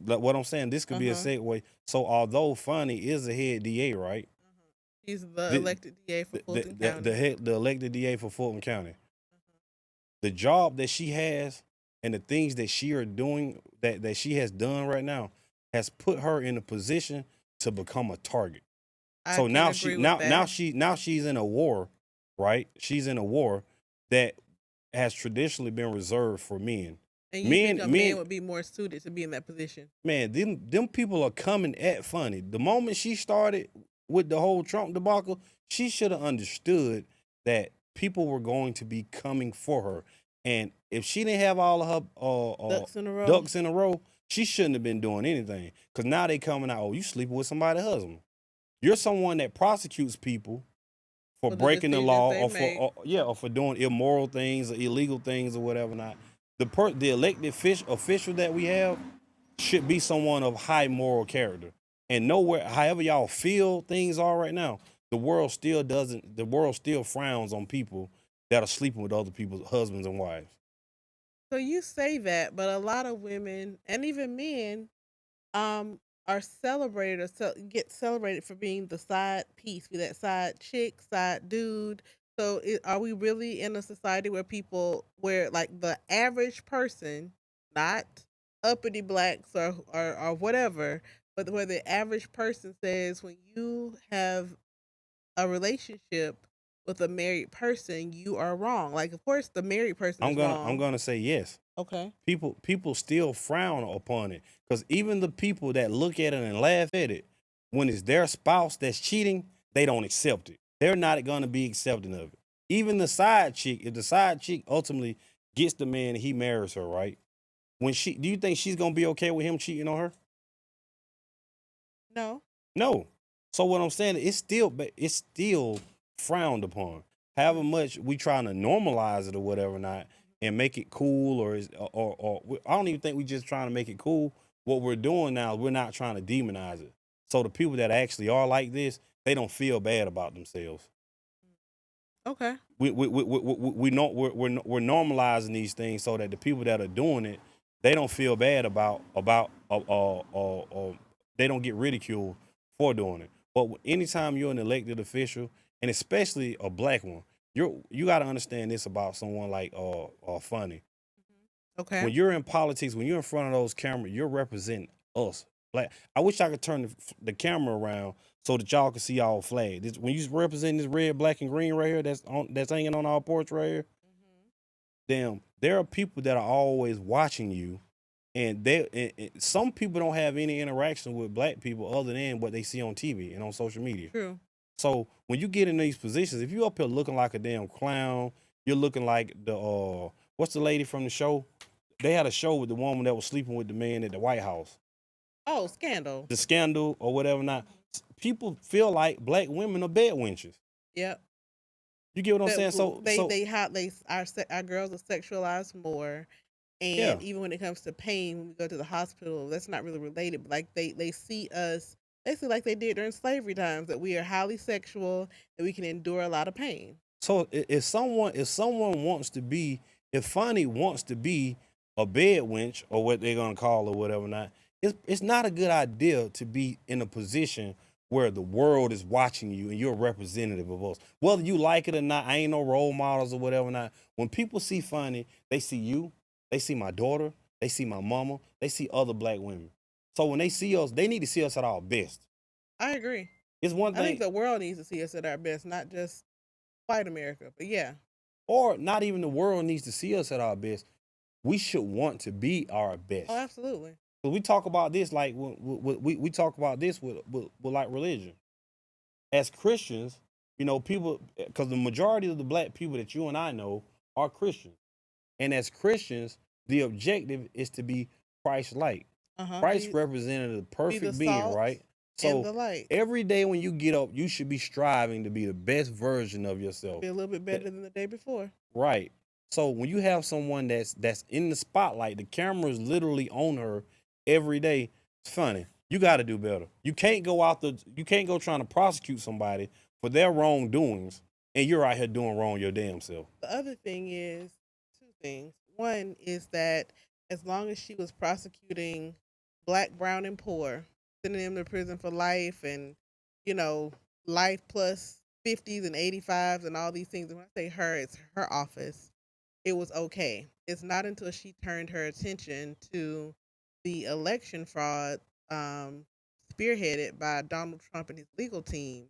like what I'm saying. This could be a Uh-huh. segue. So although Fani is the head DA, right? He's the The elected DA for Fulton County. the elected DA for Fulton County. The job that she has and the things that she are doing that she has done right now has put her in a position to become a target. I So can now she agree with that. now she's in a war, right? She's in a war that has traditionally been reserved for men. And you think Men, a man men, would be more suited to be in that position? man, them people are coming at Funny. The moment she started with the whole Trump debacle, she should have understood that people were going to be coming for her. And if she didn't have all of her Ducks in a row. ducks in a row, she shouldn't have been doing anything. Because now they coming out, oh, you sleeping with somebody's husband. You're someone that prosecutes people for For the breaking the decisions law they make. or for doing immoral things or illegal things or whatever not. The elected official that we have should be someone of high moral character. And nowhere, however y'all feel things are right now, the world still doesn't. The world still frowns on people that are sleeping with other people's husbands and wives. So you say that, but a lot of women and even men are celebrated or get celebrated for being the side piece, be that side chick, side dude. So are we really in a society where people, where like the average person, not uppity blacks or whatever, but where the average person says when you have a relationship with a married person, you are wrong. Like, of course, the married person is I'm wrong. gonna say yes. Okay. People still frown upon it because even the people that look at it and laugh at it, when it's their spouse that's cheating, they don't accept it. They're not gonna be accepting of it. Even the side chick, if the side chick ultimately gets the man and he marries her, right? Do you think she's gonna be okay with him cheating on her? No. No. So what I'm saying, it's still frowned upon. However much we trying to normalize it or whatever not, and make it cool, I don't even think we just trying to make it cool. What we're doing now, we're not trying to demonize it. So the people that actually are like this, they don't feel bad about themselves. Okay. We know we're normalizing these things so that the people that are doing it, they don't feel bad about they don't get ridiculed for doing it. But anytime you're an elected official, and especially a black one, you got to understand this about someone like Funny. Okay. When you're in politics, when you're in front of those cameras, you're representing us. Like I wish I could turn the camera around so that y'all can see our flag. When you represent this red, black, and green right here, that's hanging on our porch right here. Damn, there are people that are always watching you, and some people don't have any interaction with black people other than what they see on TV and on social media. True. So when you get in these positions, if you up here looking like a damn clown, you're looking like the what's the lady from the show? They had a show with the woman that was sleeping with the man at the White House. Oh, scandal. The scandal or whatever. Not people feel like black women are bed wenches. Yep. You get what I'm saying? Our girls are sexualized more, Yeah. and even when it comes to pain, when we go to the hospital, that's not really related. But like they see us basically like they did during slavery times, that we are highly sexual, that we can endure a lot of pain. So if someone wants to be, if Fanny wants to be a bed wench or what they're gonna call or whatever not, it's not a good idea to be in a position where the world is watching you and you're a representative of us. Whether you like it or not, I ain't no role models or whatever not. When people see Fanny, they see you, they see my daughter, they see my mama, they see other black women. So when they see us, they need to see us at our best. I agree. It's one I think thing, the world needs to see us at our best, not just white America. But yeah. or not even the world needs to see us at our best. We should want to be our Oh, best. absolutely. But we talk about this like we talk about this with like religion. As Christians, people, because the majority of the black people that you and I know are Christians, and as Christians, the objective is to be Christ-like. Christ Be represented the the perfect being, salt right? and So the light. every day when you get up, you should be striving to be the best version of yourself. Be a little bit better than the day before. Right. So when you have someone that's in the spotlight, the camera is literally on her every day. It's funny. You got to do better. You can't go trying to prosecute somebody for their wrongdoings, and you're out here doing wrong your damn self. The other thing is two things. One is that as long as she was prosecuting black, brown, and poor, sending them to prison for life and, you know, life plus 50s and 85s and all these things. And when I say her, it's her office. It was okay. It's not until she turned her attention to the election fraud um, spearheaded by Donald Trump and his legal team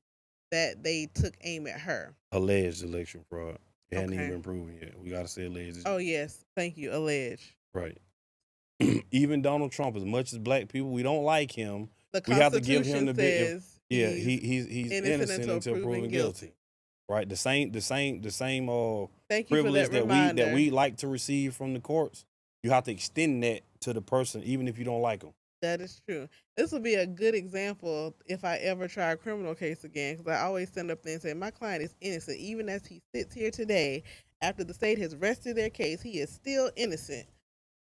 that they took aim at her. Alleged election fraud. It hadn't even Okay. been proven yet. We gotta say alleged. Oh, yes. Thank you. Alleged. Right. Even Donald Trump, as much as black people, we don't like him. The We have to give him Constitution the bit. says Yeah, he's innocent until proven guilty. Right. The same Thank you for privilege that that reminder. we like to receive from the courts. You have to extend that to the person, even if you don't like them. That is true. This will be a good example if I ever try a criminal case again, because I always stand up there and say, my client is innocent. Even as he sits here today, after the state has rested their case, he is still innocent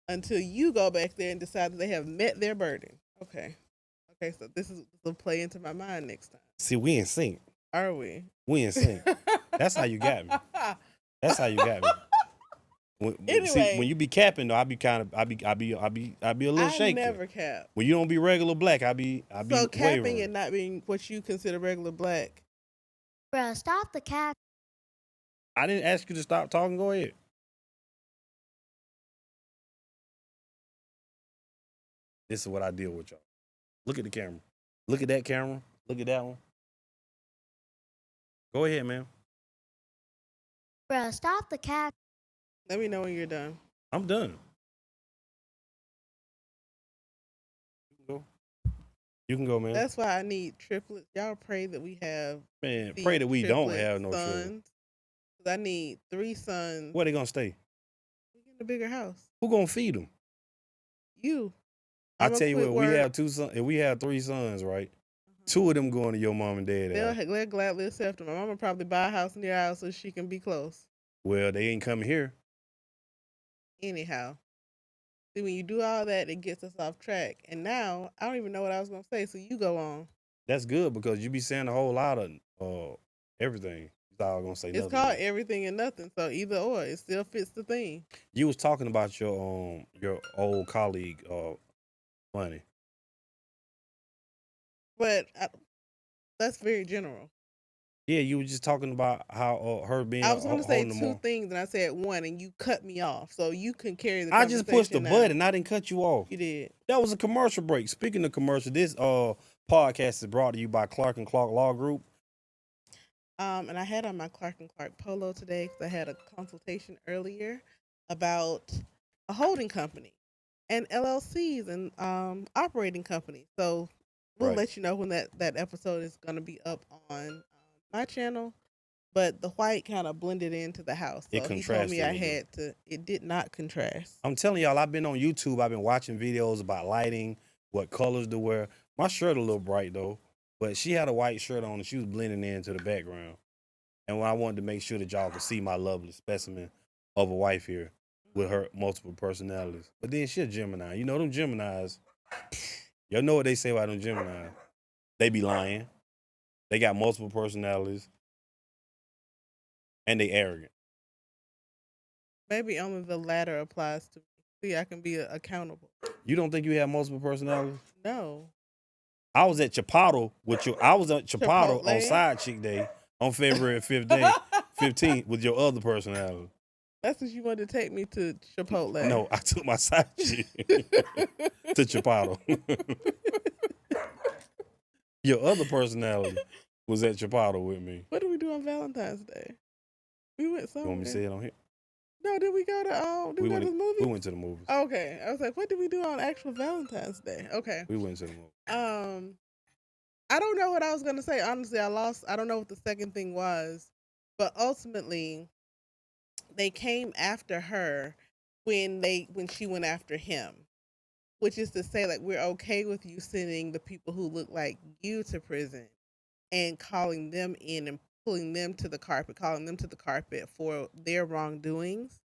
until you go back there and decide that they have met their burden. Okay. Okay, so this will play into my mind next time. See, we in sync. Are we? We in sync. That's how you got me. That's how you got me. Anyway, see, when you be capping though, I be a little shaky. I never cap. When you don't be regular black, I be so capping wavering. and not being what you consider regular black. Bruh, stop the cap. I didn't ask you to stop talking. Go ahead. This is what I deal with, y'all. Look at the camera. Look at that camera. Look at that one. Go ahead, man. Bruh, stop the cap. Let me know when you're done. I'm done. You can go, man. That's why I need triplets. Y'all pray that we have. Man, pray that we don't have no children. sons. 'Cause I need 3 sons. Where they gonna stay? We get a bigger house. Who gonna feed them? You. I I'ma tell you quit what, we work. have 2 sons. If we have 3 sons, right? 2 of them going to your mom and dad. They'll gladly accept them. My mama probably buy a house near our house so she can be close. Well, they ain't coming here. Anyhow. See, when you do all that, it gets us off track. And now, I don't even know what I was going to say, so you go on. That's good because you be saying a whole lot of everything. That's all I'm gonna say. It's called Everything and Nothing, so either or, it still fits the theme. You was talking about your old colleague, Fani. But that's very general. Yeah, you were just talking about how her being. I was going to say holding them 2 on. things, and I said 1, and you cut me off. So you can carry the I just pushed the conversation now. button. I didn't cut you off. You did. That was a commercial break. Speaking of commercial, this podcast is brought to you by Clark and Clark Law Group. And I had on my Clark and Clark polo today because I had a consultation earlier about a holding company and LLCs and operating companies. So we'll Right. let you know when that episode is going to be up on my channel. But the white kind of blended into the house. So It he told me contrasted I with it. had to. It did not contrast. I'm telling y'all, I've been on YouTube. I've been watching videos about lighting, what colors to wear. My shirt a little bright though, but she had a white shirt on and she was blending into the background. And when I wanted to make sure that y'all could see my lovely specimen of a wife here with her multiple personalities. But then she a Gemini. You know them Geminis. Y'all know what they say about them Geminis. They be lying. They got multiple personalities. And they arrogant. Maybe only the latter applies to me. See, I can be accountable. You don't think you have multiple personalities? No. I was at Chipotle on Chipotle? Side Chick Day on February 15th with your other personality. That's what you wanted to take me to Chipotle. No, I took my side chick to Chipotle. Your other personality was at Chipotle with me. What did we do on Valentine's Day? We went You somewhere. want me to say it on here? No, did we go to We go to the movies? We went to the movies. Okay. I was like, what did we do on actual Valentine's Day? Okay. We went to the movies. I don't know what I was gonna say. Honestly, I don't know what the second thing was. But ultimately, they came after her when she went after him. Which is to say, like, we're okay with you sending the people who look like you to prison and calling them in and pulling them to the carpet, calling them to the carpet for their wrongdoings,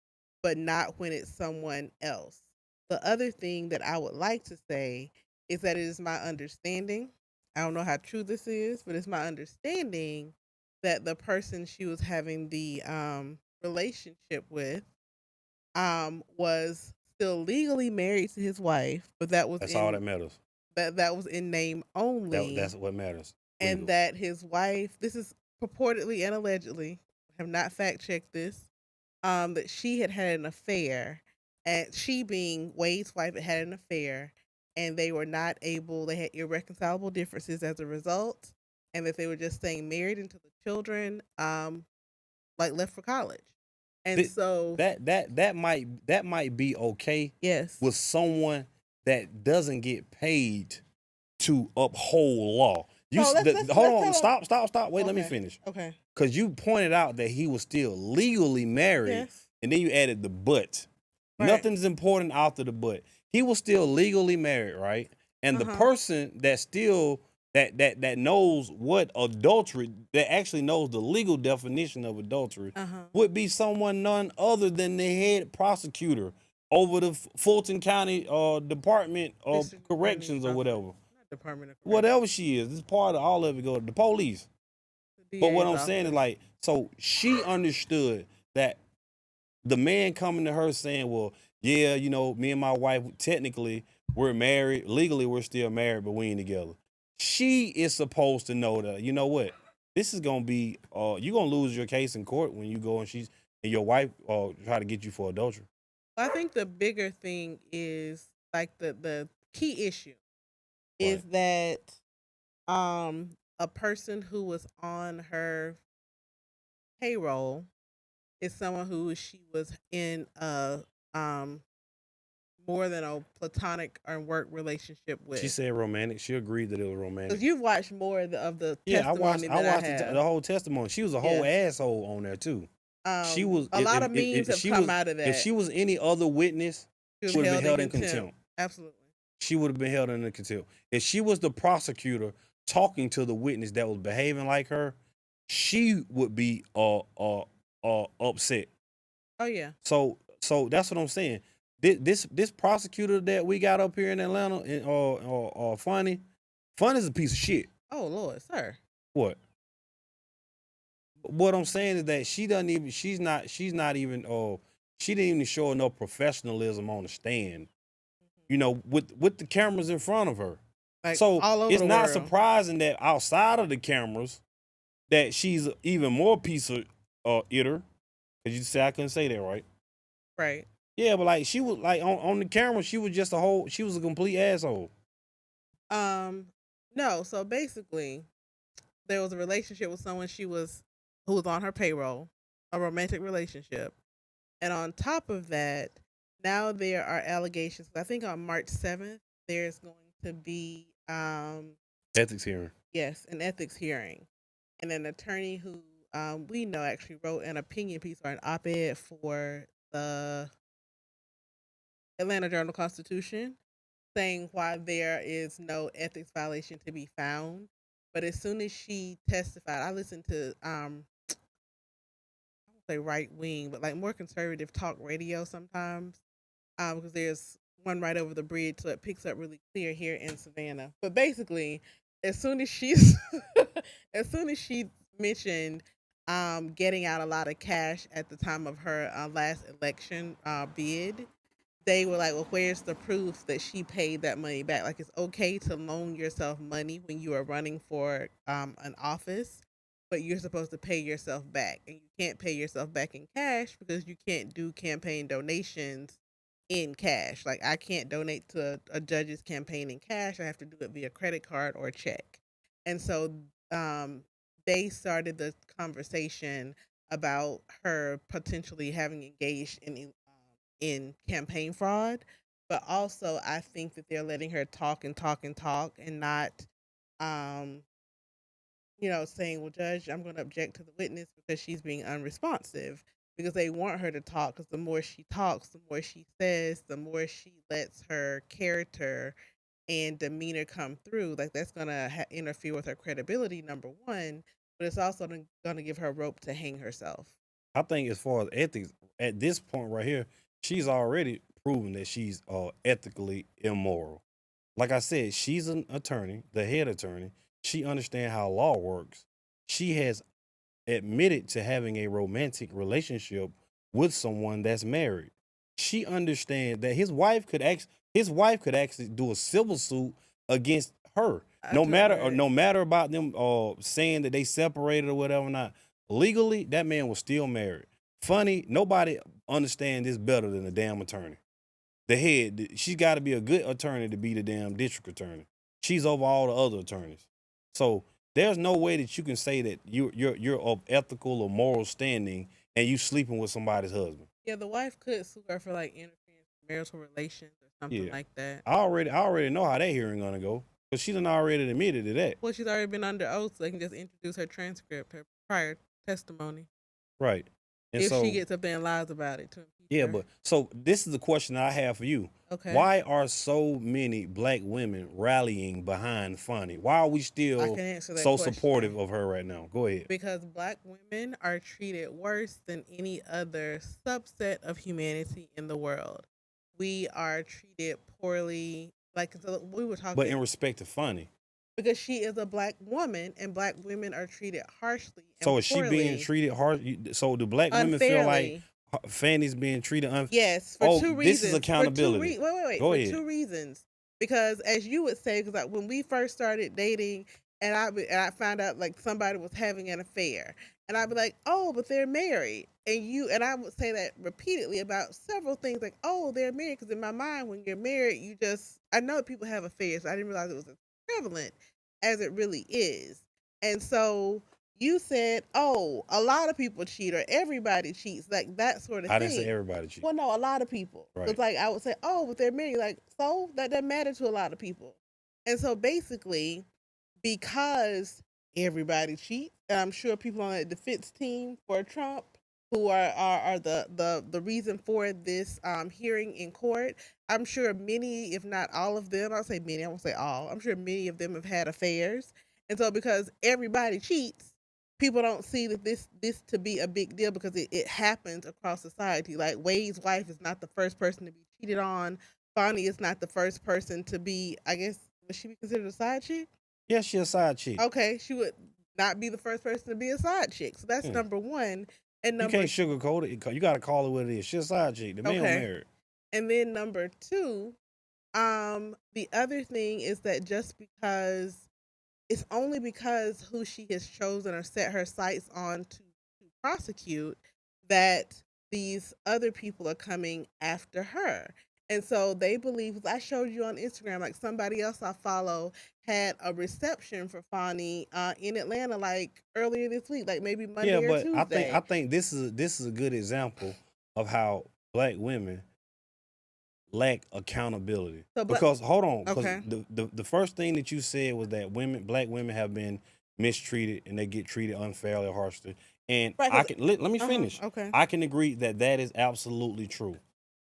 but not when it's someone else. The other thing that I would like to say is that it is my understanding, I don't know how true this is, but it's my understanding that the person she was having the relationship with was still legally married to his wife, but that was That's all that matters. that was in name only, That's what matters. and Legal. that his wife, this is purportedly and allegedly, have not fact checked this, that she had had an affair, and she being Wade's wife had an affair, and they were not able. They had irreconcilable differences as a result, and that they were just staying married until the children, like left for college, and Th- so that might be okay yes, with someone that doesn't get paid to uphold law. So let's Hold on, tell 'em- stop. Wait, let me Okay. finish. Okay. Because you pointed out that he was still legally married, Yes. and then you added the but. Right. Nothing's important after the but. He was still legally married, right? And the person that still that knows what adultery, that actually knows the legal definition of adultery, would be someone none other than the head prosecutor over the Fulton County Department of District Corrections or Attorney, whatever. Not Department of Whatever she is, it's part of all of it. Go to the police. Corrections, But what DA's I'm saying is office. like, so she understood that the man coming to her saying, well, yeah, you know, me and my wife, technically, we're married. Legally, we're still married, but we ain't together. She is supposed to know that, you know what? This is going to be, you're going to lose your case in court when you go and your wife try to get you for adultery. I think the bigger thing is like the key issue is that a person who was on her payroll is someone who she was in a more than a platonic or work relationship with. She said romantic. She agreed that it was romantic. Because you've watched more of the Yeah, I watched testimony than I the have. whole testimony. She was a whole Yeah. asshole on there too. She A was lot of memes have she come was, out of that. If she was any other witness, she would have been held in contempt. Absolutely. She would have been held in contempt. If she was the prosecutor talking to the witness that was behaving like her, she would be upset. Oh yeah. So that's what I'm saying. This prosecutor that we got up here in Atlanta, Fani is a piece of shit. Oh Lord, sir. What? What I'm saying is that she didn't even show enough professionalism on the stand. You know, with the cameras in front of her. Like So all over it's the not world. surprising that outside of the cameras that she's even more piece of itter. Cause you say I couldn't say that, right? Right. Yeah, but like she was like on the camera, she was a complete asshole. No, so basically there was a relationship with someone who was on her payroll, a romantic relationship. And on top of that, now there are allegations. I think on March 7th there's going to be Ethics hearing. yes, an ethics hearing. And an attorney who we know actually wrote an opinion piece or an op-ed for the Atlanta Journal-Constitution saying why there is no ethics violation to be found. But as soon as she testified, I listened to I won't say right wing, but like more conservative talk radio sometimes. Because there's one right over the bridge, so it picks up really clear here in Savannah. But basically, as soon as she mentioned getting out a lot of cash at the time of her last election bid, they were like, well, where's the proof that she paid that money back? Like, it's okay to loan yourself money when you are running for an office, but you're supposed to pay yourself back. And you can't pay yourself back in cash because you can't do campaign donations in cash. Like, I can't donate to a judge's campaign in cash. I have to do it via credit card or check. And so they started the conversation about her potentially having engaged in campaign fraud, but also I think that they're letting her talk and talk and talk and not, saying, well, Judge, I'm going to object to the witness because she's being unresponsive, because they want her to talk, because the more she talks, the more she says, the more she lets her character and demeanor come through. Like, that's going to interfere with her credibility, number one, but it's also going to give her rope to hang herself. I think as far as ethics, at this point right here, she's already proven that she's ethically immoral. Like I said, she's an attorney, the head attorney. She understands how law works. She has admitted to having a romantic relationship with someone that's married. she understands that his wife could actually do a civil suit against her. No matter about them saying that they separated or whatever. Not legally, that man was still married. Funny, nobody understands this better than a damn attorney. The head, she's got to be a good attorney to be the damn district attorney. She's over all the other attorneys. So there's no way that you can say that you're of ethical or moral standing and you sleeping with somebody's husband. Yeah, the wife could sue her for like interference in marital relations or something like that. I already know how that hearing gonna go because she done already admitted to that. Well, she's already been under oath, so they can just introduce her transcript, her prior testimony. Right. And if so, she gets up there and lies about it to impeach yeah, her. but so this is the question I have for you. Okay. Why are so many black women rallying behind Fani? Why are we still so supportive of her right now? Go ahead. Because black women are treated worse than any other subset of humanity in the world. We are treated poorly, like we were talking. But in respect to Fani, because she is a black woman and black women are treated harshly. And so is she being treated harsh? So do black women feel like Fani's being treated unfairly? Yes, for 2 reasons. This is accountability. Wait. Go for ahead. 2 reasons. Because as you would say, because when we first started dating, and I found out like somebody was having an affair, and I'd be like, oh, but they're married, and I would say that repeatedly about several things, like, oh, they're married, because in my mind, when you're married, I know that people have affairs. I didn't realize it was as prevalent as it really is, and so. You said, oh, a lot of people cheat or everybody cheats, like that sort of thing. I didn't say everybody cheats. Well, no, a lot of people. Right. It's like I would say, oh, but they're married. Like, so that doesn't matter to a lot of people. And so basically, because everybody cheats, and I'm sure people on the defense team for Trump who are the reason for this hearing in court, I'm sure many, if not all of them, I'll say many, I won't say all, I'm sure many of them have had affairs. And so because everybody cheats, people don't see that this to be a big deal because it happens across society. Like Wade's wife is not the first person to be cheated on. Fani is not the first person to be, I guess, would she be considered a side chick? Yeah, she's a side chick. Okay, she would not be the first person to be a side chick. So that's number one. And number, you can't sugarcoat it. You got to call it what it is. She's a side chick. The man married. And then number 2, the other thing is that just because it's only because who she has chosen or set her sights on to prosecute that these other people are coming after her. And so they believe, I showed you on Instagram, like somebody else I follow had a reception for Fani in Atlanta, like earlier this week, like maybe Monday or Tuesday. Yeah, but I think this is a good example of how black women lack accountability. Because hold on, because the first thing that you said was that black women have been mistreated and they get treated unfairly or harshly. And let me finish. Okay. I can agree that is absolutely true.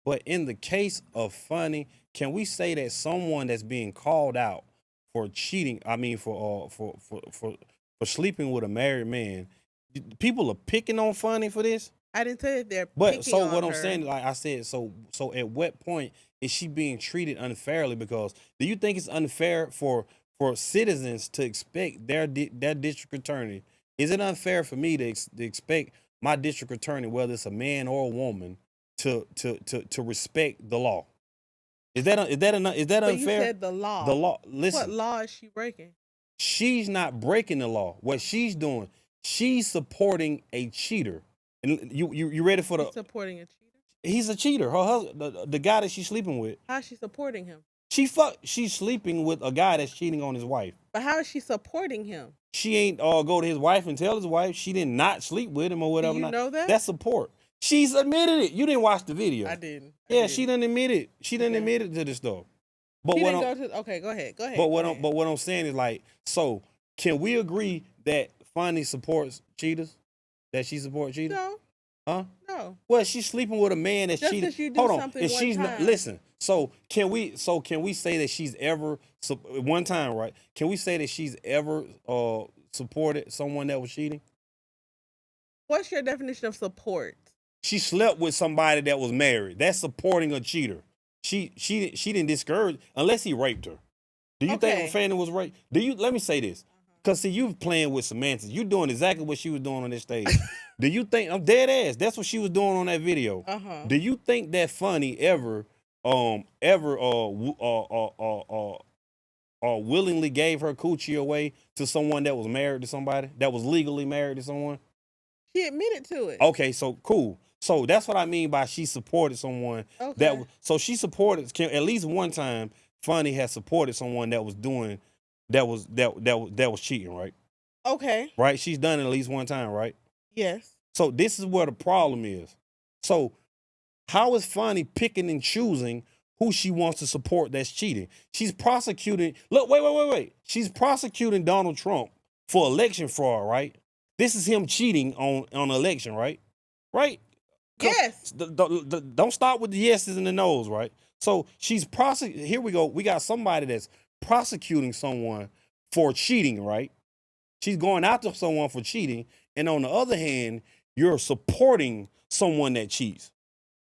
But in the case of Fani, can we say that someone that's being called out for cheating, for sleeping with a married man, people are picking on Fani for this? I didn't say that they're picking on what I'm her. saying, like I said, so at what point is she being treated unfairly? Because do you think it's unfair for citizens to expect their district attorney? Is it unfair for me to expect my district attorney, whether it's a man or a woman, to respect the law? Is that unfair? You said the law. The law. Listen. What law is she breaking? She's not breaking the law. What she's doing, she's supporting a cheater. And you ready for She's supporting a cheater? He's a cheater. Her husband, the guy that she's sleeping with. How is she supporting him? She's sleeping with a guy that's cheating on his wife. But how is she supporting him? She ain't go to his wife and tell his wife she did not sleep with him or whatever. Do you know that? That's support. She's admitted it. You didn't watch the video. I didn't. She done admitted. She done admitted to this stuff. But okay, go ahead. But what I'm saying is, like, so can we agree that Fani supports cheaters? That she supports cheaters? No. Huh? No. Well, she's sleeping with a man that's cheating. Just 'cause you do something one time. Listen. So can we say that she's ever one time, right? Can we say that she's ever supported someone that was cheating? What's your definition of support? She slept with somebody that was married. That's supporting a cheater. She didn't discourage unless he raped her. Do you think Fani was raped? Let me say this. Cause see, you playing with semantics. You doing exactly what she was doing on this stage. Do you think I'm dead ass? That's what she was doing on that video. Do you think that Funny ever willingly gave her coochie away to someone that was married to somebody that was legally married to someone? She admitted to it. Okay, so cool. So that's what I mean by she supported someone so she supported at least one time. Funny has supported someone that was doing that was cheating, right? Okay. Right? She's done it at least one time, right? Yes. So this is where the problem is. So how is Fani picking and choosing who she wants to support that's cheating? She's prosecuting. Look, wait. She's prosecuting Donald Trump for election fraud, right? This is him cheating on election, right? Right? Yes. Don't stop with the yeses and the nos, right? So she's here we go. We got somebody that's prosecuting someone for cheating, right? She's going after someone for cheating. And on the other hand, you're supporting someone that cheats.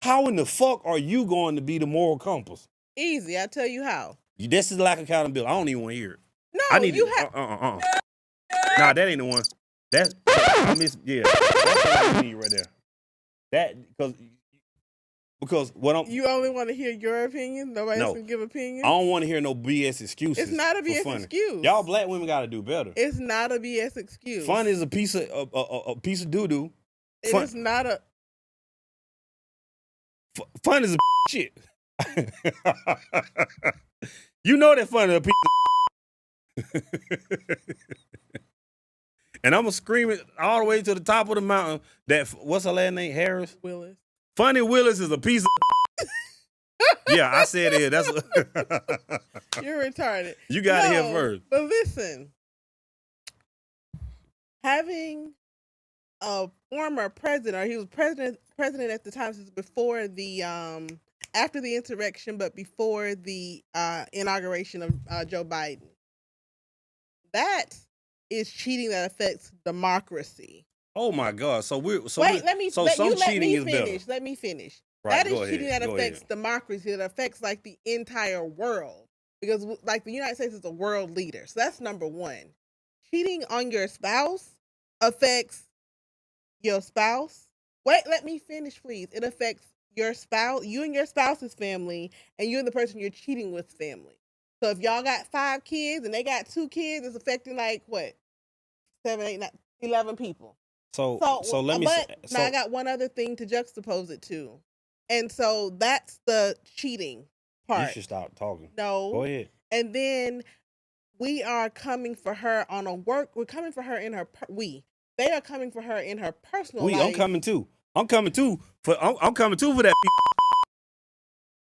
How in the fuck are you going to be the moral compass? Easy. I'll tell you how. This is lack of accountability. I don't even want to hear it. No, I need you have. Nah, that ain't the one. That's that's what I need right there. That because what I'm. You only want to hear your opinion. Nobody else can give opinions. I don't want to hear no BS excuses. It's not a BS excuse. Y'all black women got to do better. It's not a BS excuse. Fun is a piece of doo doo. It is not a. Fun is a shit. You know that Fun is a piece of and I'm gonna scream it all the way to the top of the mountain. That what's her last name? Harris Willis. Fani Willis is a piece of. Yeah, I said it. That's You're retarded. You got it here first. But listen, having a former president, or he was president at the time, since before the after the insurrection, but before the inauguration of Joe Biden. That is cheating that affects democracy. Oh my God! Some cheating is better. Let me finish. Right, that is cheating that affects democracy. It affects like the entire world, because like the United States is a world leader. So that's number one. Cheating on your spouse affects your spouse. Wait, let me finish, please. It affects your spouse, you and your spouse's family, and you and the person you're cheating with family. So if y'all got 5 kids and they got 2 kids, it's affecting like what? 7, 8, 9, 11 people. So let me say. Now I got one other thing to juxtapose it to. And so that's the cheating part. You should stop talking. No. Go ahead. And then we are coming for her on a work. We're coming for her in her. They are coming for her in her personal life. I'm coming too. I'm coming too for that.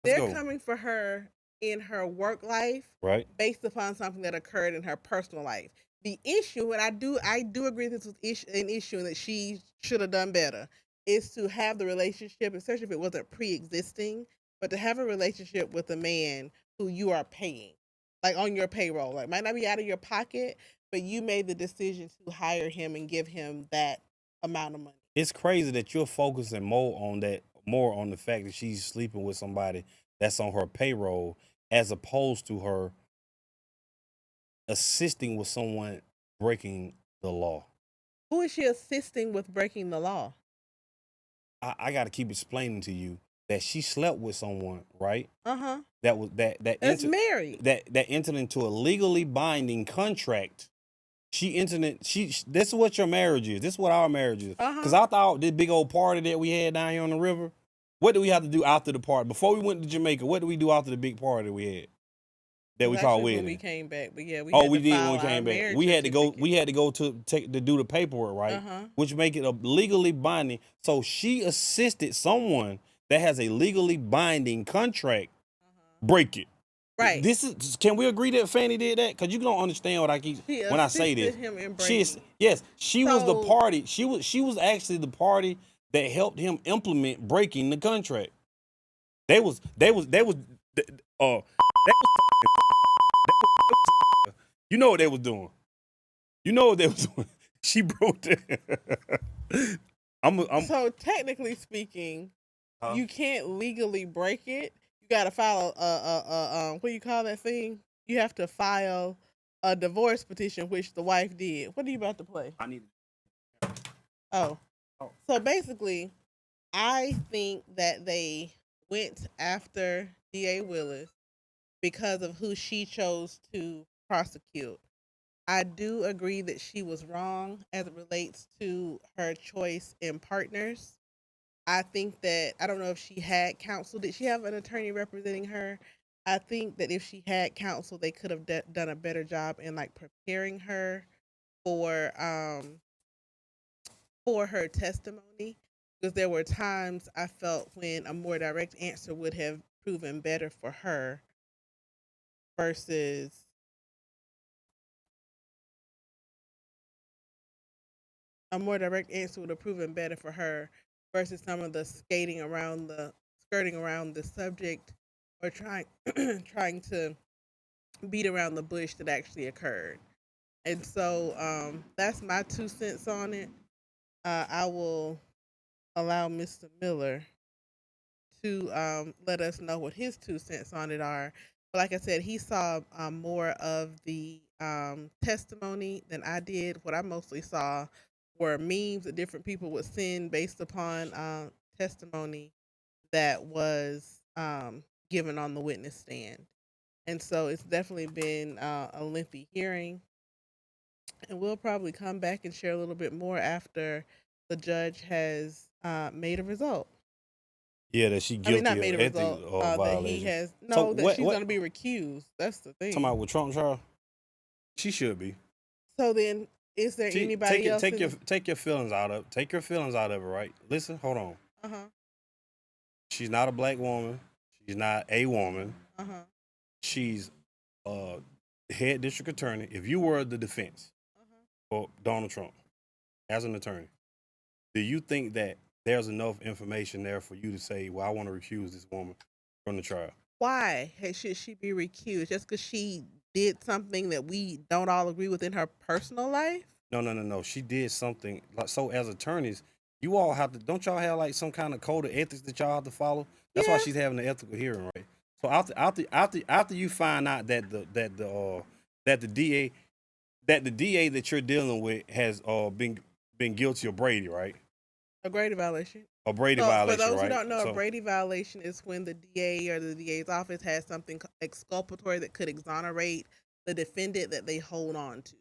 They're coming for her in her work life, right? Based upon something that occurred in her personal life. The issue, and I do agree this was an issue and that she should have done better, is to have the relationship, especially if it wasn't pre-existing, but to have a relationship with a man who you are paying, like on your payroll. Like, might not be out of your pocket, but you made the decision to hire him and give him that amount of money. It's crazy that you're focusing more on the fact that she's sleeping with somebody that's on her payroll, as opposed to her assisting with someone breaking the law. Who is she assisting with breaking the law? I got to keep explaining to you that she slept with someone, right? That's married. That entered into a legally binding contract. This is what your marriage is. This is what our marriage is. Because I thought this big old party that we had down here on the river, what do we have to do after the party? Before we went to Jamaica, what do we do after the big party that we had? That we called wedding. When we came back, but yeah, we did when we came back. We had to go. We had to go to do the paperwork, right? Which make it a legally binding. So she assisted someone that has a legally binding contract break it. Right. Can we agree that Fani did that? Because you don't understand what I keep when I say this. She was the party. She was actually the party that helped him implement breaking the contract. You know what they was doing. She broke that. So technically speaking, you can't legally break it. You got to file a what do you call that thing? You have to file a divorce petition, which the wife did. What are you about to play? I need. Oh. Oh. So basically, I think that they went after DA Willis because of who she chose to prosecute. I do agree that she was wrong as it relates to her choice in partners. I think that I don't know if she had counsel. Did she have an attorney representing her? I think that if she had counsel, they could have done a better job in like preparing her for her testimony, because there were times I felt when a more direct answer would have proven better for her versus a more direct answer would have proven better for her versus some of the skirting around the subject or trying trying to beat around the bush that actually occurred. And so that's my 2 cents on it. I will allow Mr. Miller to let us know what his 2 cents on it are. But like I said, he saw more of the testimony than I did. What I mostly saw were memes that different people would send based upon testimony that was given on the witness stand. And so it's definitely been a lengthy hearing. And we'll probably come back and share a little bit more after the judge has made a result. Yeah, that she I mean, guilty not of made a ethics result. That he violation. has So that what? she's What? going to be recused. That's the thing. Talking about with Trump trial, she should be. So then, is there See, anybody else? take your feelings out of it, right? Listen, hold on. She's not a black woman. She's not a woman. She's head district attorney. If you were the defense for Donald Trump as an attorney, do you think that there's enough information there for you to say, well, I want to recuse this woman from the trial? Why should she be recused? Just because she did something that we don't all agree with in her personal life? No. She did something. So as attorneys, you all have to, don't y'all have like some kind of code of ethics that y'all have to follow? That's why she's having the ethical hearing, right? So after you find out that the DA that you're dealing with has been guilty of Brady, right? A Brady violation. A Brady So violation, for those right? who don't know, So- a Brady violation is when the DA or the DA's office has something exculpatory that could exonerate the defendant that they hold on to.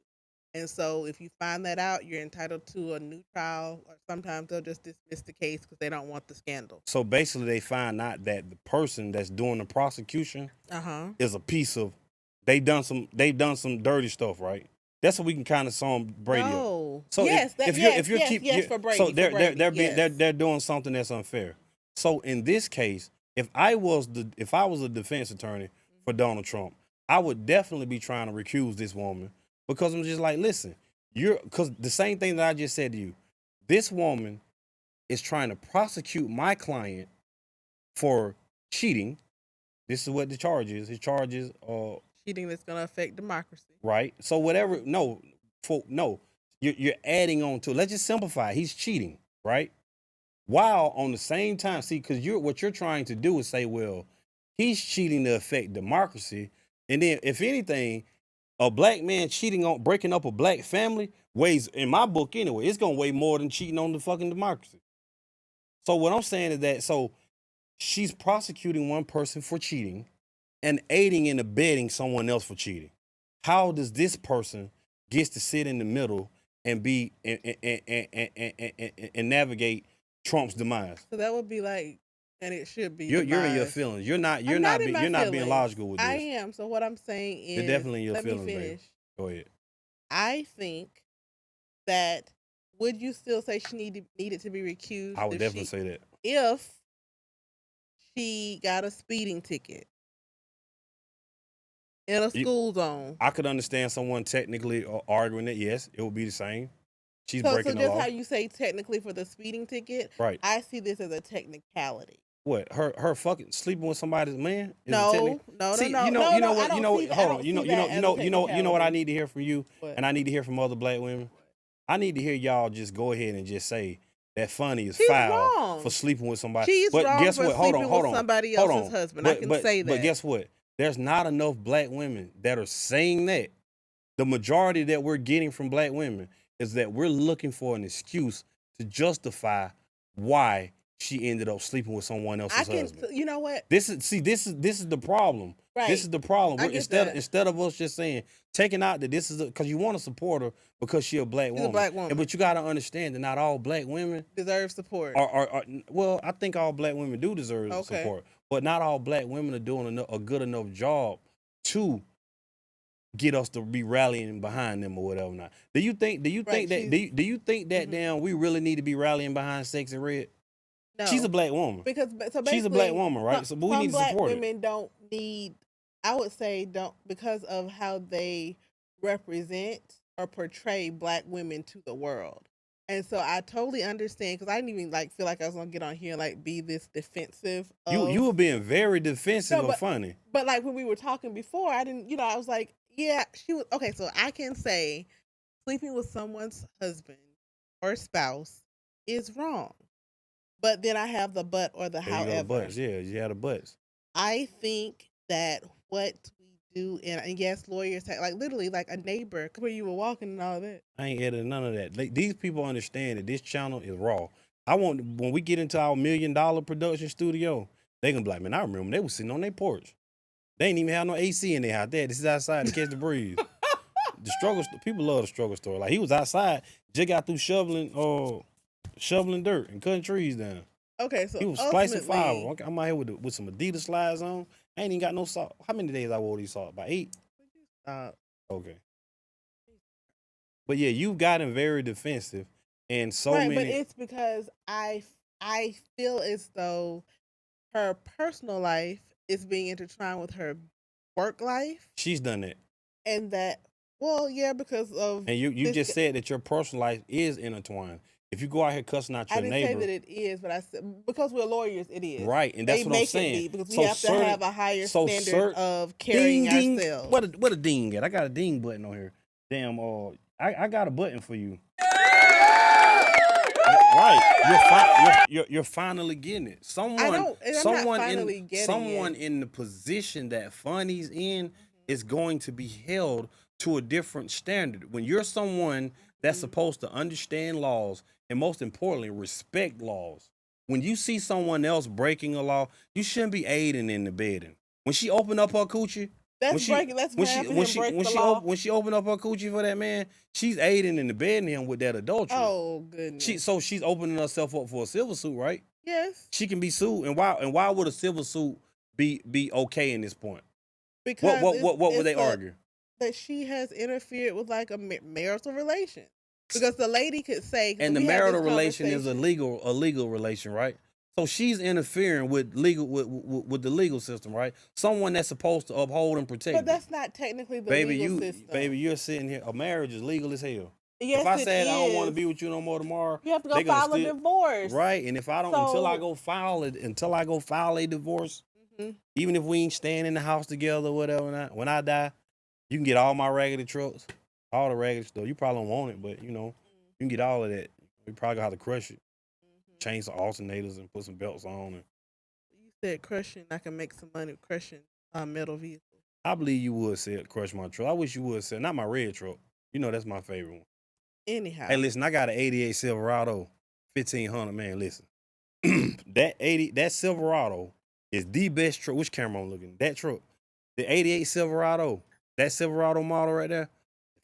And so if you find that out, you're entitled to a new trial, or sometimes they'll just dismiss the case because they don't want the scandal. So basically, they find out that the person that's doing the prosecution is a piece of. They've done some dirty stuff, right? That's what we can kind of sum Brady up. No. So yes, for Brady. So yes. they're doing something that's unfair. So in this case, if I was a defense attorney for Donald Trump, I would definitely be trying to recuse this woman, because I'm just like, listen, because the same thing that I just said to you, this woman is trying to prosecute my client for cheating. This is what the charge is. His charge is cheating that's going to affect democracy. Right. So whatever. You're adding on to it. Let's just simplify. He's cheating, right? While on the same time, see, because what you're trying to do is say, well, he's cheating to affect democracy, and then if anything, a black man cheating on breaking up a black family weighs, in my book anyway, it's gonna weigh more than cheating on the fucking democracy. So what I'm saying is that she's prosecuting one person for cheating and aiding and abetting someone else for cheating. How does this person gets to sit in the middle and be and navigate Trump's demise? So that would be like, and it should be. You're in your feelings. You're not being logical with this. I am. So what I'm saying is, you're definitely in your feelings. Let me finish. Baby. Go ahead. I think that, would you still say she needed to be recused? I would definitely say that. If she got a speeding ticket in a school zone. I could understand someone technically arguing that, yes, it would be the same. She's breaking the law. So just how you say technically for the speeding ticket, right? I see this as a technicality. What, her fucking sleeping with somebody's man? No. You know what I need to hear from you, and I need to hear from other black women. I need to hear y'all just go ahead and just say that Fani is foul for sleeping with somebody. She's wrong guess for what? Hold sleeping on. with somebody else's husband. I can say that. But guess what? There's not enough black women that are saying that The majority that we're getting from black women is that we're looking for an excuse to justify why she ended up sleeping with someone else's husband. You know what? This is the problem. Right. This is the problem. I get that. Instead of us just saying, taking out that this is because you want to support her because she's a black woman. She's a black woman. But you got to understand that not all black women Deserve support. are well, I think all black women do deserve support, but not all black women are doing a good enough job to get us to be rallying behind them or whatever. Not. Do you think that damn we really need to be rallying behind Sexy Red? No. She's a black woman. Because she's a black woman, right? So we need to support it. Black women don't need, I would say, don't, because of how they represent or portray black women to the world. And so I totally understand, because I didn't even feel like I was gonna get on here and be this defensive. You were being very defensive and funny. But when we were talking before, I didn't, I was like, yeah, she was okay. So I can say sleeping with someone's husband or spouse is wrong. But then I have the but or the however. Buts. Yeah, you have the buts. I think that what we do, and yes, lawyers have, literally a neighbor where you were walking and all that. I ain't editing none of that. These people understand that this channel is raw. When we get into our $1 million production studio, they gonna be like, man, I remember they was sitting on their porch. They ain't even have no AC in their house. This is outside to catch the breeze. People love the struggle story. He was outside, just got through shoveling dirt and cutting trees down. Okay, so he was splicing fiber. I'm out here with some Adidas slides on. I ain't even got no socks. How many days I wore these socks? About 8? Okay. But yeah, you've gotten very defensive, and many. But it's because I feel as though her personal life is being intertwined with her work life. She's done that. And that, well, yeah, because of. And you just said that your personal life is intertwined. If you go out here cussing out your neighbor. I didn't say that it is, but I said, because we're lawyers, it is. Right, and that's what I'm saying. It be, because we have to have a higher standard of carrying ourselves. What a ding at? I got a ding button on here. Damn, I got a button for you. Right, you're finally getting it. Someone in the position that Fani's in is going to be held to a different standard. When you're someone that's supposed to understand laws and, most importantly, respect laws. When you see someone else breaking a law, you shouldn't be aiding in the bedding. When she opened up her coochie, when she opened up her coochie for that man, she's aiding and abetting him with that adultery. Oh goodness! She's opening herself up for a civil suit, right? Yes. She can be sued, and why would a civil suit be okay in this point? Because what would they argue? That she has interfered with a marital relation. Because the lady could say, and the marital relation is a legal relation, right? So she's interfering with with the legal system, right? Someone that's supposed to uphold and protect. But that's not technically the legal system. Baby, you're sitting here. A marriage is legal as hell. Yes, if I said I don't want to be with you no more tomorrow, you have to go file a divorce, right? And if I don't, until I go file a divorce, even if we ain't staying in the house together, or whatever. When I die, you can get all my raggedy trucks, all the raggedy stuff. You probably don't want it, but you can get all of that. We probably gonna have to crush it, change some alternators, and put some belts on. And you said crushing. I can make some money crushing metal vehicles. I believe you would say crush my truck. I wish you would say not my red truck. That's my favorite one. Anyhow, hey, listen, I got an '88 Silverado, 1500. Man, listen, that Silverado is the best truck. Which camera I'm looking at? That truck, the '88 Silverado. That Silverado model right there,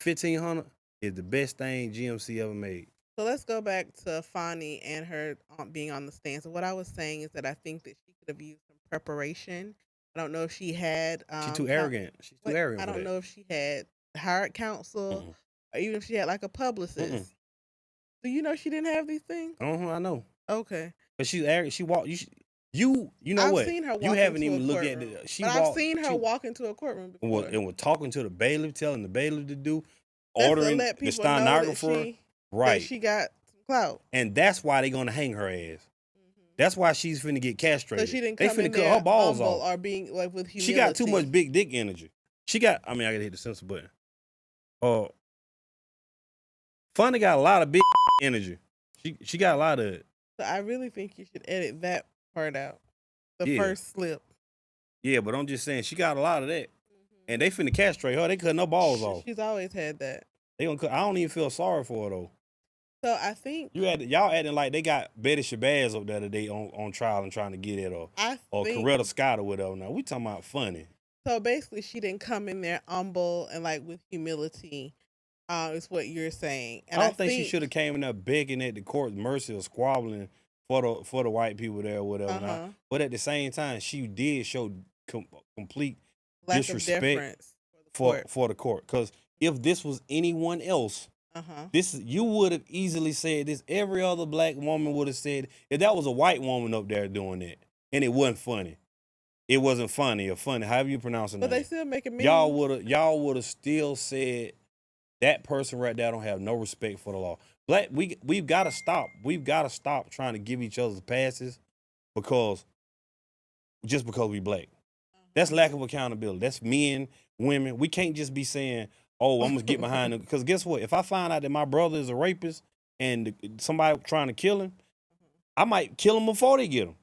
1500, is the best thing GMC ever made. So let's go back to Fani and her being on the stand. So what I was saying is that I think that she could have used some preparation. I don't know if she had. She's too arrogant. She's too arrogant. I don't know if she had hired counsel or even if she had a publicist. Do you know she didn't have these things? I know. Okay. But she's arrogant. She walked. You know I've what? Seen her walk you haven't into even a looked at courtroom. the. I've seen her walk into a courtroom before. And was talking to the bailiff, telling the bailiff to do, That's ordering to let the people know stenographer. Right. That she got some clout. And that's why they're gonna hang her ass. That's why she's finna get castrated. So she didn't they come finna in cut there her balls off. or being with humility. She got too much big dick energy. I gotta hit the censor button. Fani got a lot of big energy. She got a lot of it. So I really think you should edit that part out. The first slip. Yeah, but I'm just saying she got a lot of that. and they finna castrate her. They cutting her balls off. She's always had that. They gonna cut. I don't even feel sorry for her though. So I think Y'all acting like they got Betty Shabazz up there today on trial and trying to get it or Coretta Scott or whatever. Now we talking about funny. So basically, she didn't come in there humble and like with humility. Is what you're saying. And I don't think she should have came in there begging at the court's mercy or squabbling for the white people there or whatever. But at the same time, she did show complete lack disrespect of deference for the court. Because if this was anyone else, you would have easily said this. Every other black woman would have said if that was a white woman up there doing that, and it wasn't funny. It wasn't funny or funny, however you pronounce it. But they still making memes. Y'all would have still said that person right there don't have no respect for the law. Black, we've got to stop. We've got to stop trying to give each other passes because we black. That's lack of accountability. That's men, women. We can't just be saying, "Oh, I'm gonna get behind them." Because guess what? If I find out that my brother is a rapist and somebody trying to kill him, I might kill him before they get him.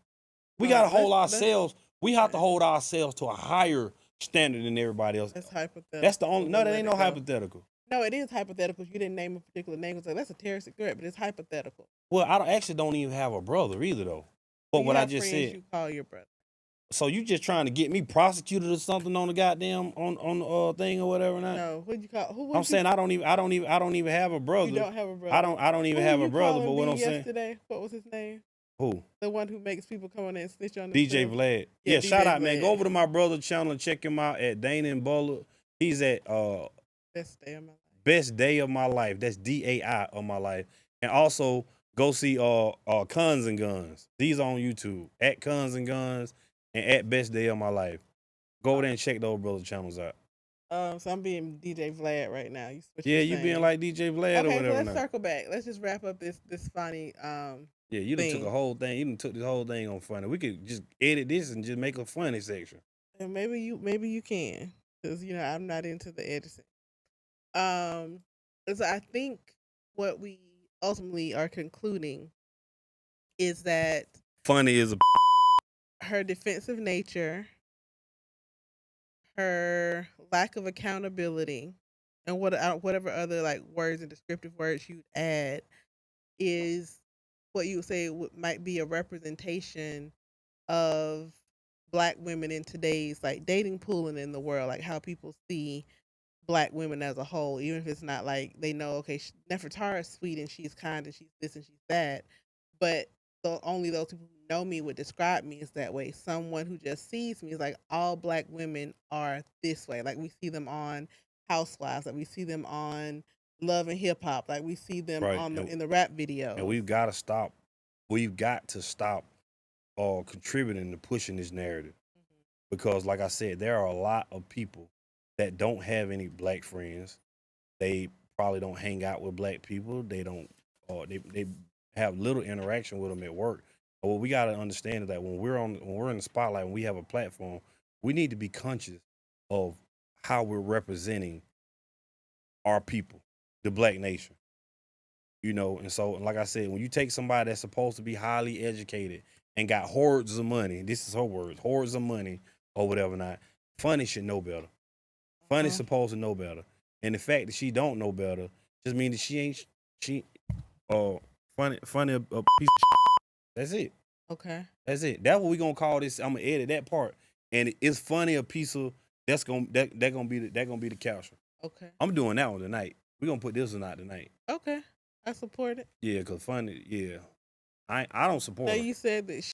We gotta hold ourselves. We have to hold ourselves to a higher standard than everybody else. That's hypothetical. That's the only. No, that ain't no hypothetical. No, it is hypothetical. You didn't name a particular name. It's like that's a terrorist threat, but it's hypothetical. Well, I don't even have a brother either though. But what I just said. You call your brother. So you just trying to get me prosecuted or something on the goddamn on the thing or whatever? Now? No, what you call? Who? I'm saying I don't even have a brother. You don't have a brother. I don't even have a brother. But what I'm saying. Yesterday, what was his name? Who? The one who makes people come in and snitch on DJ Vlad. Yeah, DJ shout out, Vlad. man. Go over to my brother's channel and check him out at Dana and Buller. He's at Best Day of My Life. Best Day of My Life. That's DAI of my life. And also go see Guns and Guns. These are on YouTube. At Guns and Guns and at Best Day of My Life. Go over there and check those brothers' channels out. So I'm being DJ Vlad right now. You being like DJ Vlad or whatever. Okay, so let's circle back. Let's just wrap up this funny yeah, you done took a whole thing. You done took this whole thing on funny. We could just edit this and just make a funny section. And maybe you can, because I'm not into the editing. So I think what we ultimately are concluding is that funny is her defensive nature, her lack of accountability, and whatever other like words and descriptive words you'd add is what you would say might be a representation of black women in today's like dating pool and in the world, like how people see black women as a whole, even if it's not like they know, okay, Nefertari is sweet and she's kind and she's this and she's that, but only those people who know me would describe me as that way. Someone who just sees me is like, all black women are this way. Like we see them on Housewives, like we see them on Love and Hip Hop, like we see them in the rap video. And we've got to stop. We've got to stop contributing to pushing this narrative. Because like I said, there are a lot of people that don't have any black friends. They probably don't hang out with black people. They don't they have little interaction with them at work. But what we got to understand is that when we're in the spotlight, when we have a platform, we need to be conscious of how we're representing our people, the black nation. And so like I said, when you take somebody that's supposed to be highly educated and got hordes of money, this is her words, hordes of money or whatever not, Funny should know better. Funny's supposed to know better. And the fact that she don't know better just means that she Funny a piece of shit. That's it. Okay. That's it. That's what we gonna call this. I'm gonna edit that part. And it's Funny a piece of that gonna be the caption. Okay. I'm doing that one tonight. We're gonna put this one out tonight. Okay. I support it. Yeah, cause Funny, yeah. I don't support now her. You said that